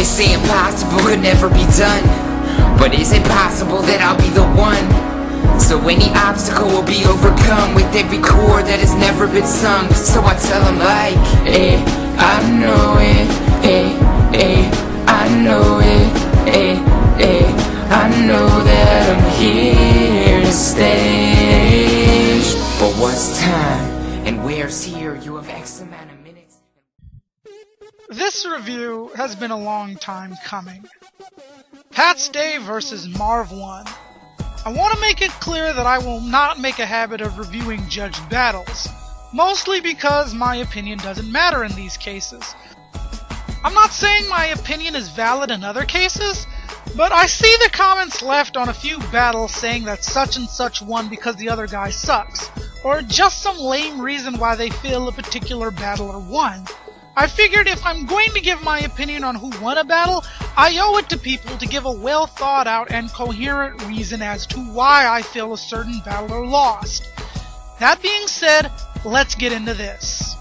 They say impossible could never be done, but is it possible that I'll be the one? So any obstacle will be overcome with every chord that has never been sung. So I tell them like, I know it, I know it, I know that I'm here to stay. But what's time and where's here? You have X amount of minutes. This review has been a long time coming. Pat Stay versus Marv Won. I want to make it clear that I will not make a habit of reviewing judged battles, mostly because my opinion doesn't matter in these cases. I'm not saying my opinion is valid in other cases, but I see the comments left on a few battles saying that such and such won because the other guy sucks, or just some lame reason why they feel a particular battler won. I figured if I'm going to give my opinion on who won a battle, I owe it to people to give a well thought out and coherent reason as to why I feel a certain battler lost. That being said, let's get into this.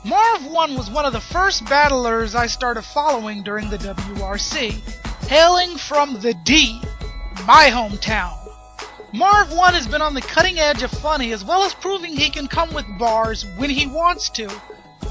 Marv Won was one of the first battlers I started following during the WRC, hailing from the D, my hometown. Marv Won has been on the cutting edge of funny as well as proving he can come with bars when he wants to.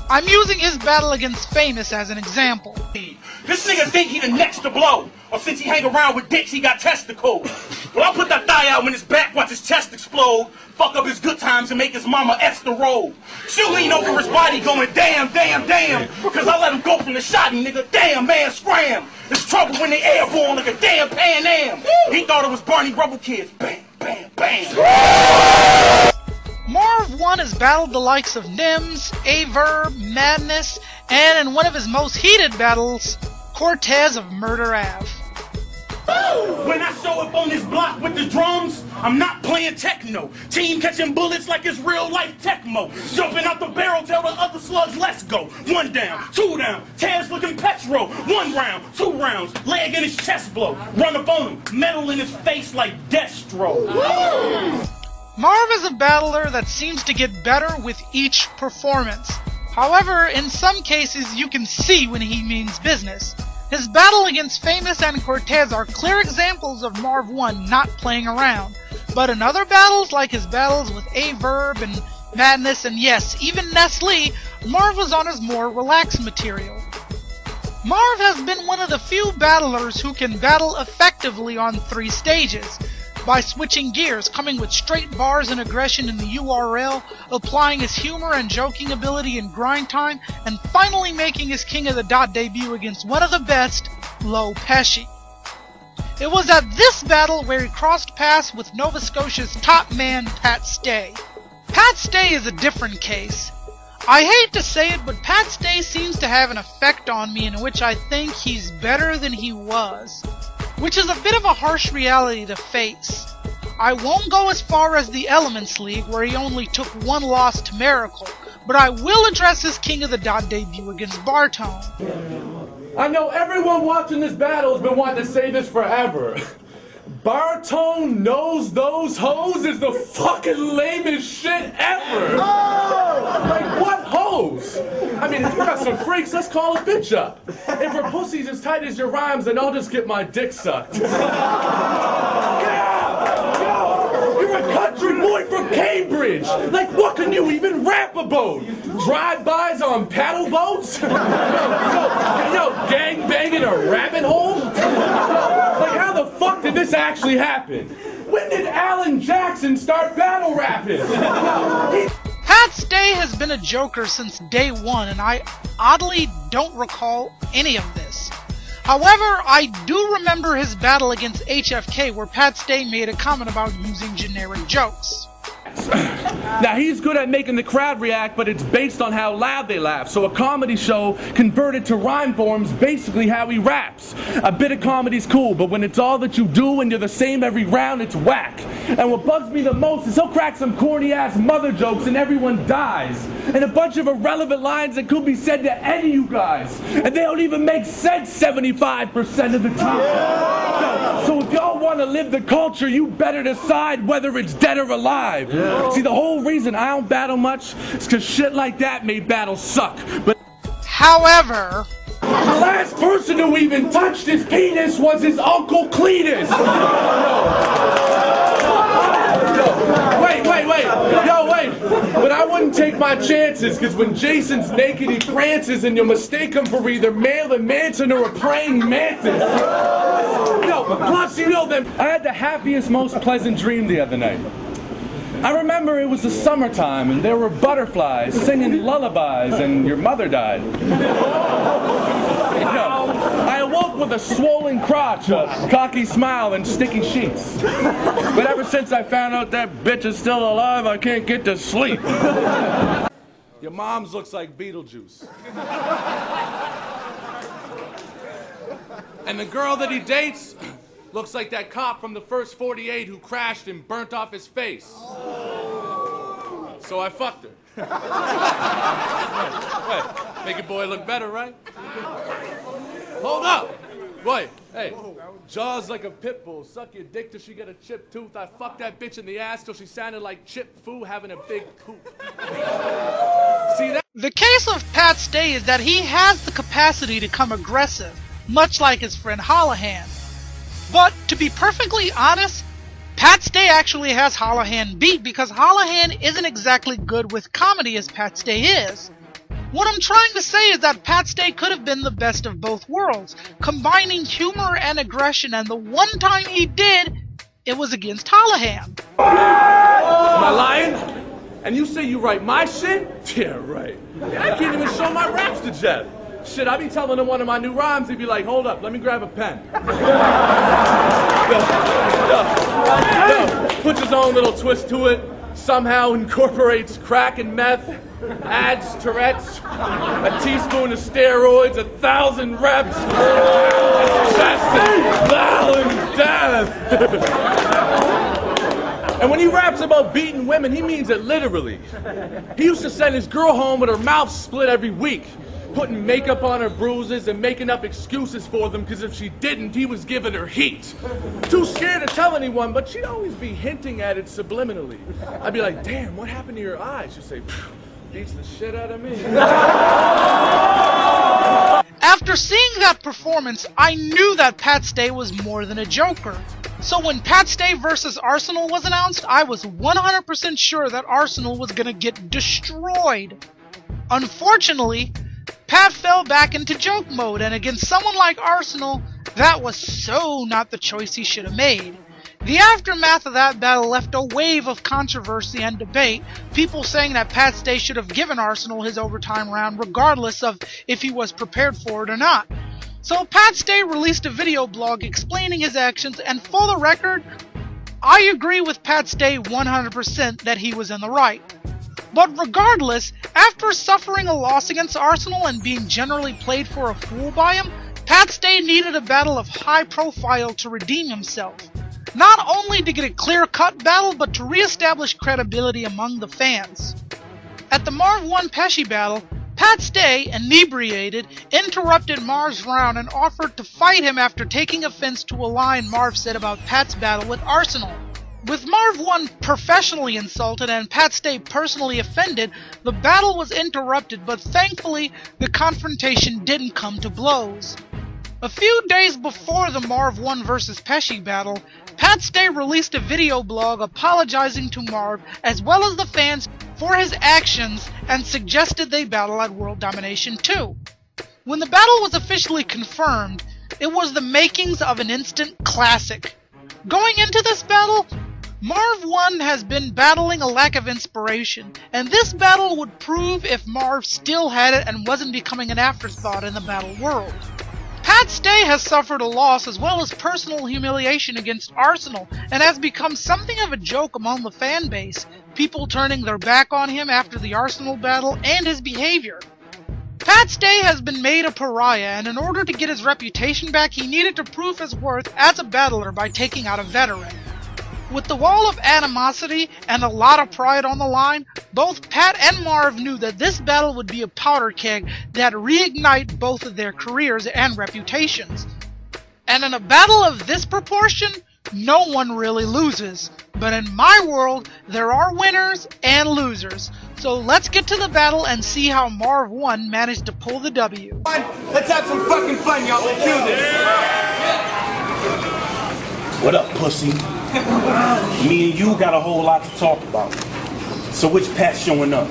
I'm using his battle against Famous as an example. This nigga think he the next to blow, or since he hang around with dicks he got testicles. Well, I'll put that thigh out when his back watch his chest explode, fuck up his good times and make his mama Esther roll. She'll lean over his body going damn, damn, damn, cause I let him go from the shotty, nigga, damn man scram. It's trouble when they airborne like a damn Pan Am. He thought it was Barney Rubble Kids, bam, bam, bam. Marv Won has battled the likes of Nims, Averb, Madness, and in one of his most heated battles, Cortez of Murder Ave. When I show up on this block with the drums, I'm not playing techno. Team catching bullets like it's real life Tecmo. Jumping out the barrel, tell the other slugs, let's go. 1 down, 2 down, Taz looking petro. 1 round, 2 rounds, leg in his chest blow. Run up on him, metal in his face like Destro. Marv is a battler that seems to get better with each performance. However, in some cases you can see when he means business. His battle against Famous and Cortez are clear examples of Marv Won not playing around. But in other battles, like his battles with Averb and Madness and yes, even Nestle, Marv was on his more relaxed material. Marv has been one of the few battlers who can battle effectively on 3 stages. By switching gears, coming with straight bars and aggression in the URL, applying his humor and joking ability in grind time, and finally making his King of the Dot debut against one of the best, Lo Pesci. It was at this battle where he crossed paths with Nova Scotia's top man, Pat Stay. Pat Stay is a different case. I hate to say it, but Pat Stay seems to have an effect on me in which I think he's better than he was. Which is a bit of a harsh reality to face. I won't go as far as the Elements League, where he only took 1 loss to Miracle, but I will address his King of the Dot debut against Bartone. I know everyone watching this battle has been wanting to say this forever. Bartone knows those hoes is the fucking lamest shit ever! Oh! Like, what hoes? I mean, if you got some freaks, let's call a bitch up. If her pussy's as tight as your rhymes, then I'll just get my dick sucked. You're a country boy from Cambridge! Like, what can you even rap about? Drive-bys on paddle boats? Yo, gang banging a rabbit hole? Like, how the fuck did this actually happen? When did Alan Jackson start battle rapping? Pat Stay has been a joker since day 1, and I oddly don't recall any of this. However, I do remember his battle against HFK where Pat Stay made a comment about using generic jokes. Now, he's good at making the crowd react, but it's based on how loud they laugh. So a comedy show converted to rhyme form's basically how he raps. A bit of comedy's cool, but when it's all that you do and you're the same every round, it's whack. And what bugs me the most is he'll crack some corny-ass mother jokes and everyone dies. And a bunch of irrelevant lines that could be said to any of you guys. And they don't even make sense 75% of the time. So if y'all want to live the culture, you better decide whether it's dead or alive. See, the whole reason I don't battle much is because shit like that made battles suck. But However, the last person who even touched his penis was his Uncle Cletus. Wait. But I wouldn't take my chances, because when Jason's naked, he prances, and you'll mistake him for either Marilyn Manson or a praying mantis. Plus, I had the happiest, most pleasant dream the other night. I remember it was the summertime, and there were butterflies singing lullabies, and your mother died. I awoke with a swollen crotch, a cocky smile, and sticky sheets. But ever since I found out that bitch is still alive, I can't get to sleep. Your mom's looks like Beetlejuice. And the girl that he dates looks like that cop from the first 48 who crashed and burnt off his face. So I fucked her. What? Make a boy look better, right? Hold up! Boy, hey, jaws like a pit bull. Suck your dick till she get a chipped tooth. I fucked that bitch in the ass till she sounded like Chip Fu having a big poop. See that? the case of Pat Stay is that he has the capacity to come aggressive, much like his friend Holohan. But to be perfectly honest, Pat Stay actually has Holohan beat because Holohan isn't exactly good with comedy as Pat Stay is. What I'm trying to say is that Pat Stay could have been the best of both worlds, combining humor and aggression, and the one time he did, it was against Holohan. Am I lying? And you say you write my shit? Yeah, right. I can't even show my raps to Jeff. Shit, I be telling him one of my new rhymes, he'd be like, hold up, let me grab a pen. Puts his own little twist to it, somehow incorporates crack and meth, adds Tourette's, a teaspoon of steroids, 1,000 reps, chest and balance death. And when he raps about beating women, he means it literally. He used to send his girl home with her mouth split every week, putting makeup on her bruises and making up excuses for them because if she didn't, he was giving her heat. Too scared to tell anyone, but she'd always be hinting at it subliminally. I'd be like, damn, what happened to your eyes? She'd say, beats the shit out of me. After seeing that performance, I knew that Pat Stay was more than a joker. So when Pat Stay versus Arsenal was announced, I was 100% sure that Arsenal was gonna get destroyed. Unfortunately, Pat fell back into joke mode, and against someone like Arsenal, that was so not the choice he should have made. The aftermath of that battle left a wave of controversy and debate, people saying that Pat Stay should have given Arsenal his overtime round regardless of if he was prepared for it or not. So Pat Stay released a video blog explaining his actions, and for the record, I agree with Pat Stay 100% that he was in the right. But regardless, after suffering a loss against Arsenal and being generally played for a fool by him, Pat Stay needed a battle of high profile to redeem himself. Not only to get a clear-cut battle, but to re-establish credibility among the fans. At the Marv Won Pat Stay battle, Pat Stay, inebriated, interrupted Marv's round and offered to fight him after taking offense to a line Marv said about Pat's battle with Arsenal. With Marv Won professionally insulted and Pat Stay personally offended, the battle was interrupted, but thankfully the confrontation didn't come to blows. A few days before the Marv Won vs. Pat Stay battle, Pat Stay released a video blog apologizing to Marv as well as the fans for his actions and suggested they battle at World Domination 2. When the battle was officially confirmed, it was the makings of an instant classic. Going into this battle, Marv Won has been battling a lack of inspiration, and this battle would prove if Marv still had it and wasn't becoming an afterthought in the battle world. Pat Stay has suffered a loss as well as personal humiliation against Arsenal and has become something of a joke among the fan base, people turning their back on him after the Arsenal battle and his behavior. Pat Stay has been made a pariah, and in order to get his reputation back, he needed to prove his worth as a battler by taking out a veteran. With the wall of animosity and a lot of pride on the line, both Pat and Marv knew that this battle would be a powder keg that reignite both of their careers and reputations. And in a battle of this proportion, no one really loses. But in my world, there are winners and losers. So let's get to the battle and see how Marv Won managed to pull the W. Let's have some fucking fun, y'all. Let's do this. What up, pussy? Me and you got a whole lot to talk about. So which Pat's showing up?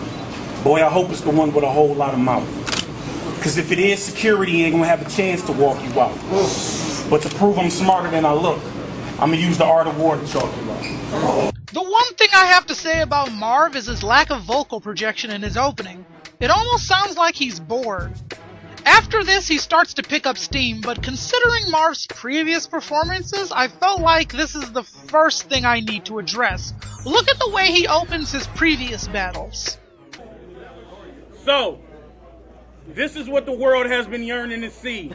Boy, I hope it's the one with a whole lot of mouth. Because if it is, security ain't gonna have a chance to walk you out. But to prove I'm smarter than I look, I'm gonna use the art of war to chalk you up. The one thing I have to say about Marv is his lack of vocal projection in his opening. It almost sounds like he's bored. After this, he starts to pick up steam, but considering Marv's previous performances, I felt like this is the first thing I need to address. Look at the way he opens his previous battles. So, this is what the world has been yearning to see.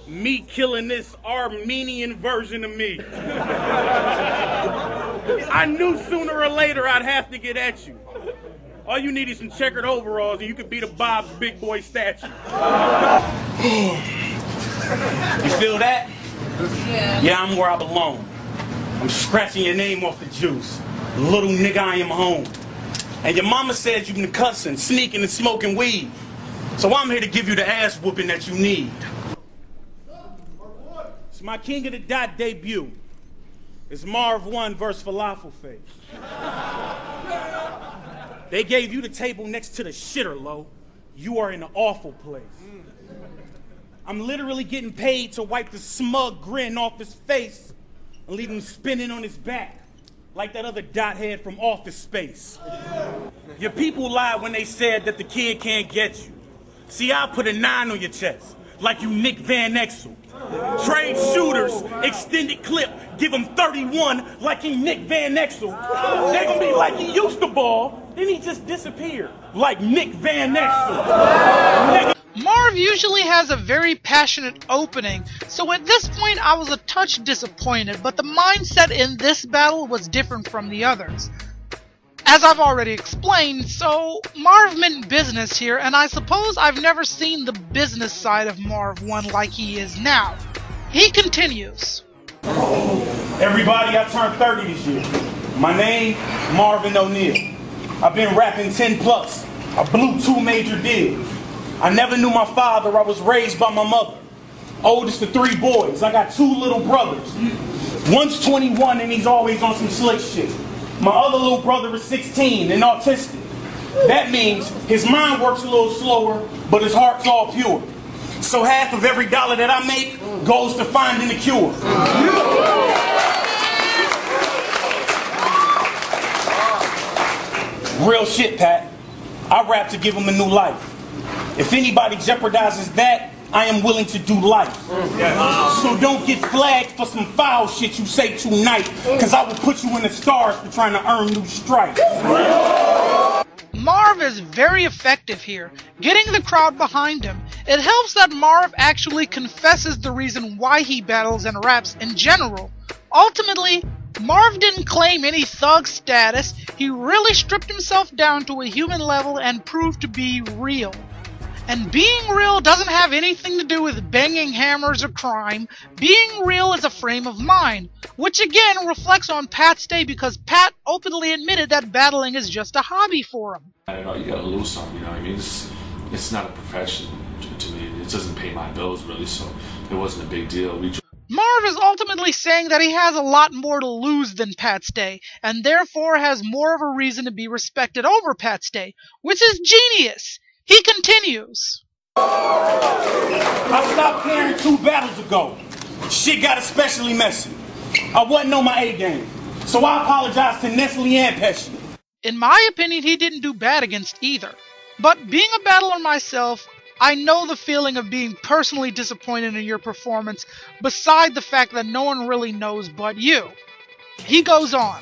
Me killing this Armenian version of me. I knew sooner or later I'd have to get at you. All you need is some checkered overalls and you could beat a Bob's Big Boy statue. You feel that? Yeah, I'm where I belong. I'm scratching your name off the juice. Little nigga, I am home. And your mama said you've been cussing, sneaking, and smoking weed. So I'm here to give you the ass whooping that you need. It's my King of the Dot debut. It's Marv Won versus Falafel Face. They gave you the table next to the shitter, Lo. You are in an awful place. I'm literally getting paid to wipe the smug grin off his face and leave him spinning on his back like that other dot head from Office Space. Your people lied when they said that the kid can't get you. See, I'll put a 9 on your chest like you Nick Van Exel. Trade shooters, extended clip, give him 31 like he Nick Van Exel. They're gonna be like he used to ball, then he just disappeared like Nick Van Exel. Marv usually has a very passionate opening, so at this point I was a touch disappointed, but the mindset in this battle was different from the others. As I've already explained, so Marv meant business here, and I suppose I've never seen the business side of Marv Won like he is now. He continues. Everybody, I turned 30 this year. My name, Marvin O'Neal. I've been rapping 10 plus. I blew 2 major deals. I never knew my father. I was raised by my mother. Oldest of 3 boys. I got 2 little brothers. One's 21 and he's always on some slick shit. My other little brother is 16 and autistic. That means his mind works a little slower, but his heart's all pure. So half of every dollar that I make goes to finding the cure. Real shit, Pat. I rap to give him a new life. If anybody jeopardizes that, I am willing to do life. So don't get flagged for some foul shit you say tonight, because I will put you in the stars for trying to earn new stripes. Marv is very effective here, getting the crowd behind him. It helps that Marv actually confesses the reason why he battles and raps in general. Ultimately, Marv didn't claim any thug status. He really stripped himself down to a human level and proved to be real. And being real doesn't have anything to do with banging hammers or crime. Being real is a frame of mind, which again reflects on Pat Stay because Pat openly admitted that battling is just a hobby for him. I don't know, you gotta lose some, you know what I mean? It's not a profession to me. It doesn't pay my bills really, so it wasn't a big deal. Marv is ultimately saying that he has a lot more to lose than Pat Stay, and therefore has more of a reason to be respected over Pat Stay, which is genius. He continues. I stopped caring 2 battles ago. Shit got especially messy. I wasn't on my A game, so I apologize to Nestle and Pesci. In my opinion, he didn't do bad against either. But being a battler myself, I know the feeling of being personally disappointed in your performance, beside the fact that no one really knows but you. He goes on.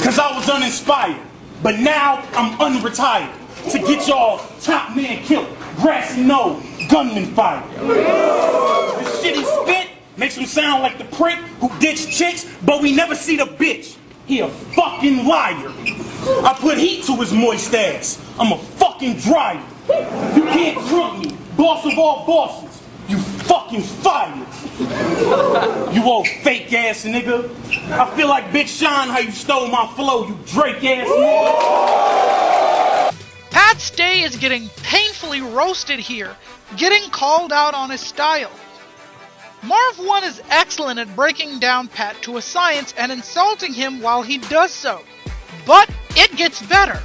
Cause I was uninspired, but now I'm unretired. To get y'all top man killed, grassy nose, gunman fire. The shit he spit makes him sound like the prick who ditched chicks, but we never see the bitch. He a fucking liar. I put heat to his moist ass. I'm a fucking dryer. You can't trump me, boss of all bosses. You fucking fired. You old fake ass nigga. I feel like Big Sean how you stole my flow, you Drake ass nigga. Pat Stay is getting painfully roasted here, getting called out on his style. Marv Won is excellent at breaking down Pat to a science and insulting him while he does so. But it gets better.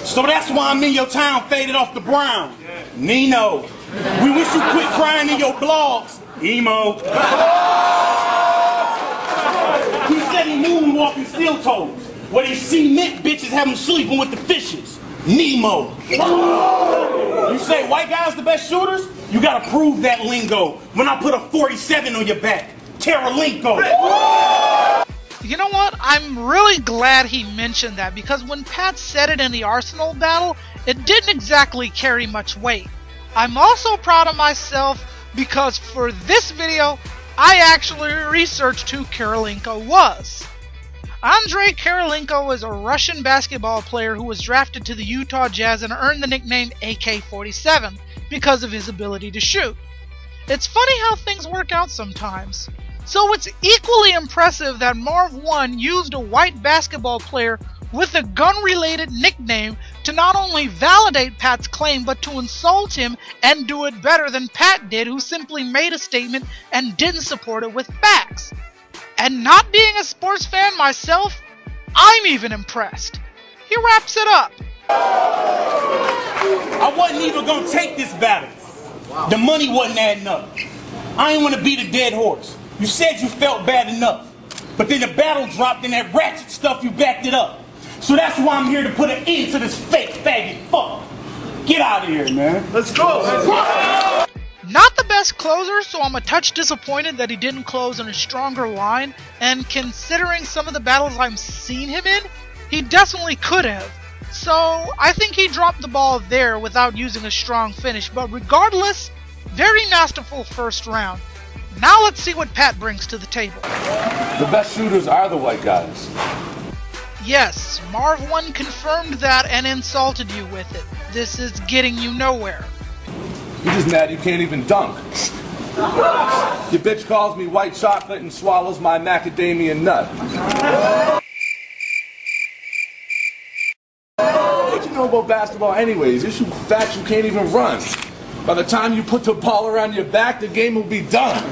So that's why I'm in your town faded off the brown. Nino. We wish you quit crying in your blogs. Emo. He said he moonwalking steel toes. What he cement bitches have him sleeping with the fishes. Nemo. You say white guys the best shooters? You gotta prove that lingo. When I put a 47 on your back. Karolinko. You know what? I'm really glad he mentioned that, because when Pat said it in the Arsenal battle, it didn't exactly carry much weight. I'm also proud of myself because for this video, I actually researched who Karolinko was. Andrei Karolinko is a Russian basketball player who was drafted to the Utah Jazz and earned the nickname AK-47 because of his ability to shoot. It's funny how things work out sometimes. So it's equally impressive that Marv Won used a white basketball player with a gun-related nickname to not only validate Pat's claim, but to insult him and do it better than Pat did, who simply made a statement and didn't support it with facts. And not being a sports fan myself, I'm even impressed. He wraps it up. I wasn't even gonna take this battle. The money wasn't adding up. I ain't wanna beat a dead horse. You said you felt bad enough, but then the battle dropped and that ratchet stuff you backed it up. So that's why I'm here to put an end to this fake faggot fuck. Get out of here, man. Let's go. Not the best closer, so I'm a touch disappointed that he didn't close on a stronger line, and considering some of the battles I've seen him in, he definitely could have. So I think he dropped the ball there without using a strong finish, but regardless, very masterful first round. Now let's see what Pat brings to the table. The best shooters are the white guys. Yes, Marv Won confirmed that and insulted you with it. This is getting you nowhere. You're just mad you can't even dunk. Your bitch calls me white chocolate and swallows my macadamia nut. What you know about basketball anyways? You're so fat you can't even run. By the time you put the ball around your back, the game will be done.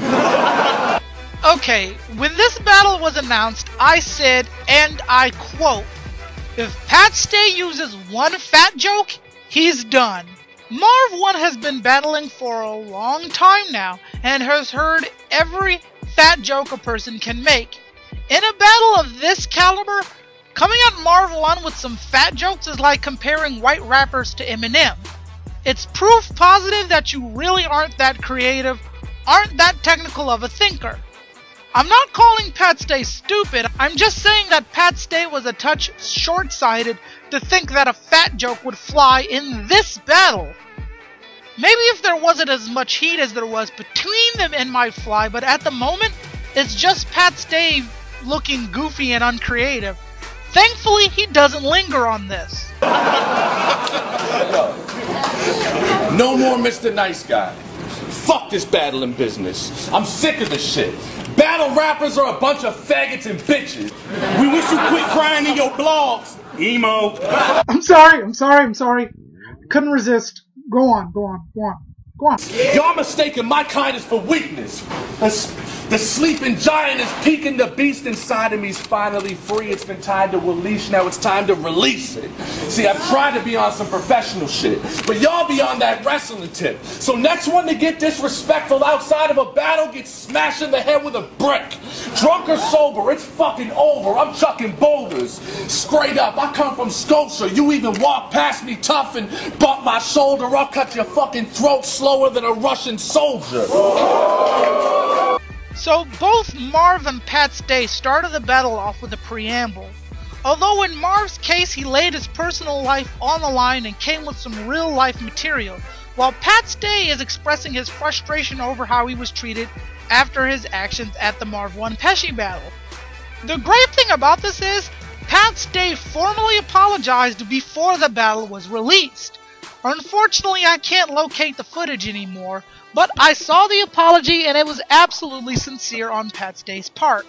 Okay, when this battle was announced, I said, and I quote, "If Pat Stay uses one fat joke, he's done." Marv Won has been battling for a long time now, and has heard every fat joke a person can make. In a battle of this caliber, coming at Marv Won with some fat jokes is like comparing white rappers to Eminem. It's proof positive that you really aren't that creative, aren't that technical of a thinker. I'm not calling Pat Stay stupid, I'm just saying that Pat Stay was a touch short-sighted to think that a fat joke would fly in this battle. Maybe if there wasn't as much heat as there was between them, it might fly, but at the moment, it's just Pat Stay looking goofy and uncreative. Thankfully, he doesn't linger on this. No more Mr. Nice Guy. Fuck this battling business. I'm sick of this shit. Battle rappers are a bunch of faggots and bitches. We wish you quit crying in your blogs. Emo. I'm sorry. Couldn't resist. Go on. Y'all mistaken my kindness for weakness. The sleeping giant is peeking. The beast inside of me is finally free. It's been tied to a leash. Now it's time to release it. See, I've tried to be on some professional shit, but y'all be on that wrestling tip. So next one to get disrespectful outside of a battle gets smashed in the head with a brick. Drunk or sober, it's fucking over. I'm chucking boulders. Straight up, I come from Scotia. You even walk past me tough and bump my shoulder. I'll cut your fucking throat slower than a Russian soldier. So both Marv and Pat Stay started the battle off with a preamble. Although in Marv's case he laid his personal life on the line and came with some real life material, while Pat Stay is expressing his frustration over how he was treated after his actions at the Marv Won Pesci battle. The great thing about this is, Pat Stay formally apologized apologized before the battle was released. Unfortunately, I can't locate the footage anymore, but I saw the apology and it was absolutely sincere on Pat Stay's part.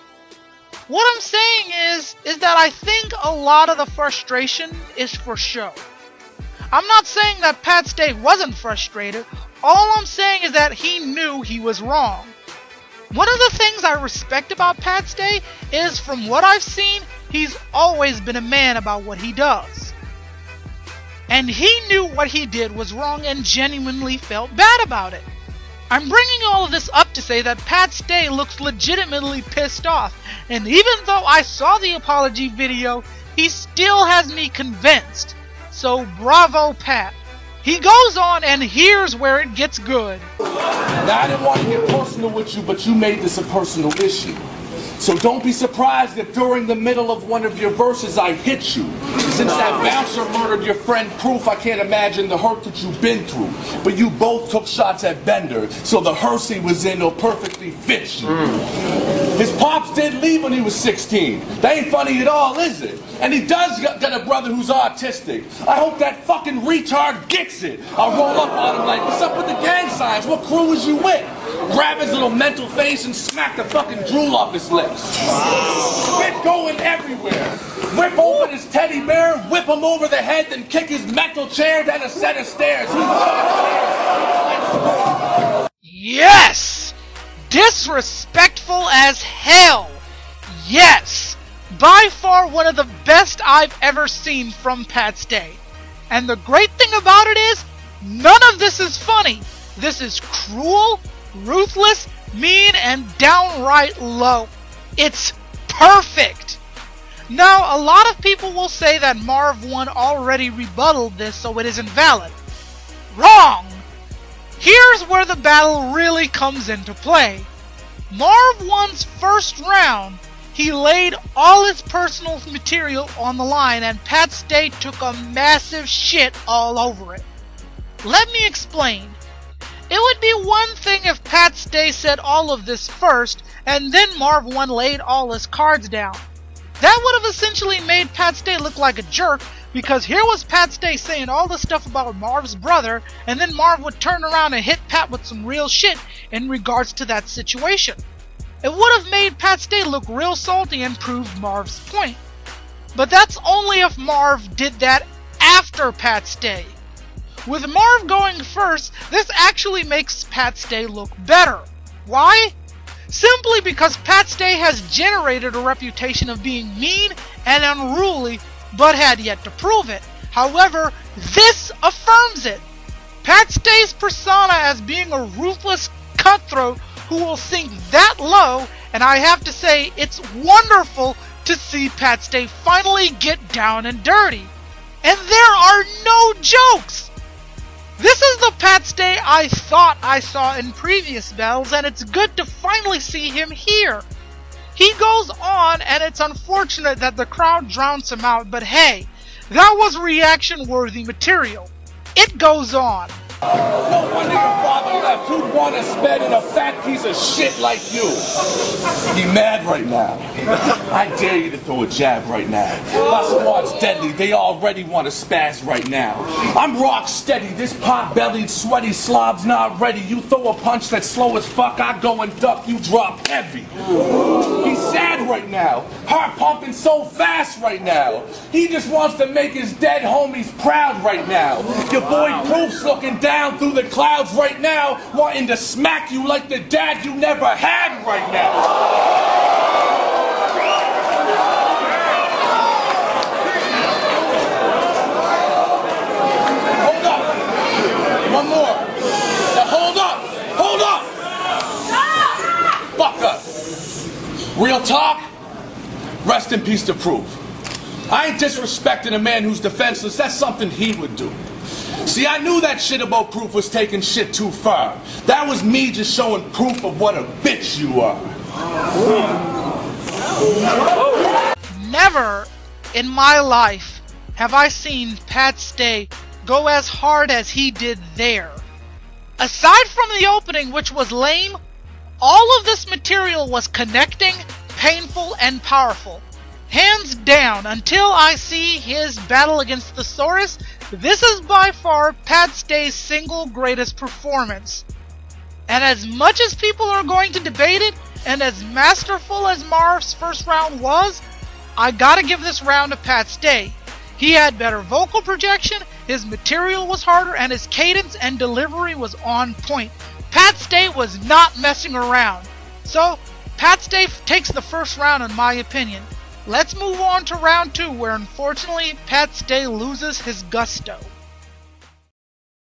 What I'm saying is that I think a lot of the frustration is for show. I'm not saying that Pat Stay wasn't frustrated, all I'm saying is that he knew he was wrong. One of the things I respect about Pat Stay is, from what I've seen, he's always been a man about what he does. And he knew what he did was wrong and genuinely felt bad about it. I'm bringing all of this up to say that Pat Stay looks legitimately pissed off, and even though I saw the apology video, he still has me convinced. So bravo, Pat. He goes on, and here's where it gets good. Now, I didn't want to get personal with you, but you made this a personal issue. So don't be surprised if during the middle of one of your verses I hit you. Since that bouncer murdered your friend Proof, I can't imagine the hurt that you've been through. But you both took shots at Bender, so the hearse he was in will perfectly fit you. His pops did leave when he was 16. That ain't funny at all, is it? And he does got a brother who's autistic. I hope that fucking retard gets it. I'll roll up on him like, what's up with the gang signs? What crew was you with? Grab his little mental face and smack the fucking drool off his lips. Spit going everywhere. Whip open his teddy bear, whip him over the head, then kick his metal chair down a set of stairs. Yes! Disrespectful as hell. Yes! By far one of the best I've ever seen from Pat Stay. And the great thing about it is, none of this is funny. This is cruel, ruthless, mean, and downright low. It's perfect. Now, a lot of people will say that Marv Won already rebutted this, so it isn't valid. Wrong! Here's where the battle really comes into play. Marv Won's first round, he laid all his personal material on the line, and Pat Stay took a massive shit all over it. Let me explain. It would be one thing if Pat Stay said all of this first, and then Marv Won laid all his cards down. That would have essentially made Pat Stay look like a jerk, because here was Pat Stay saying all the stuff about Marv's brother, and then Marv would turn around and hit Pat with some real shit in regards to that situation. It would have made Pat Stay look real salty and proved Marv's point. But that's only if Marv did that after Pat Stay. With Marv going first, this actually makes Pat Stay look better. Why? Simply because Pat Stay has generated a reputation of being mean and unruly, but had yet to prove it. However, this affirms it. Pat Stay's persona as being a ruthless cutthroat who will sink that low, and I have to say, it's wonderful to see Pat Stay finally get down and dirty. And there are no jokes! This is the Pat Stay I thought I saw in previous battles, and it's good to finally see him here. He goes on, and it's unfortunate that the crowd drowns him out, but hey, that was reaction-worthy material. It goes on. No wonder your father left. Who'd want to spend in a fat piece of shit like you? Be mad right now. I dare you to throw a jab right now. My squad's deadly. They already want to spaz right now. I'm rock steady. This pot-bellied, sweaty slob's not ready. You throw a punch that's slow as fuck, I go and duck. You drop heavy. He's sad right now. Heart pumping so fast right now. He just wants to make his dead homies proud right now. Your boy Proof's looking down through the clouds right now, wanting to smack you like the dad you never had right now. Hold up. One more. Now hold up. Hold up. Fuck up. Real talk? Rest in peace to Proof. I ain't disrespecting a man who's defenseless. That's something he would do. See, I knew that shit about Proof was taking shit too far. That was me just showing proof of what a bitch you are. Never in my life have I seen Pat Stay go as hard as he did there. Aside from the opening, which was lame, all of this material was connecting, painful, and powerful. Hands down, until I see his battle against Thesaurus, this is by far Pat Stay's single greatest performance. And as much as people are going to debate it, and as masterful as Marv's first round was, I gotta give this round to Pat Stay. He had better vocal projection, his material was harder, and his cadence and delivery was on point. Pat Stay was not messing around. So, Pat Stay takes the first round in my opinion. Let's move on to round 2, where unfortunately Pat Stay loses his gusto.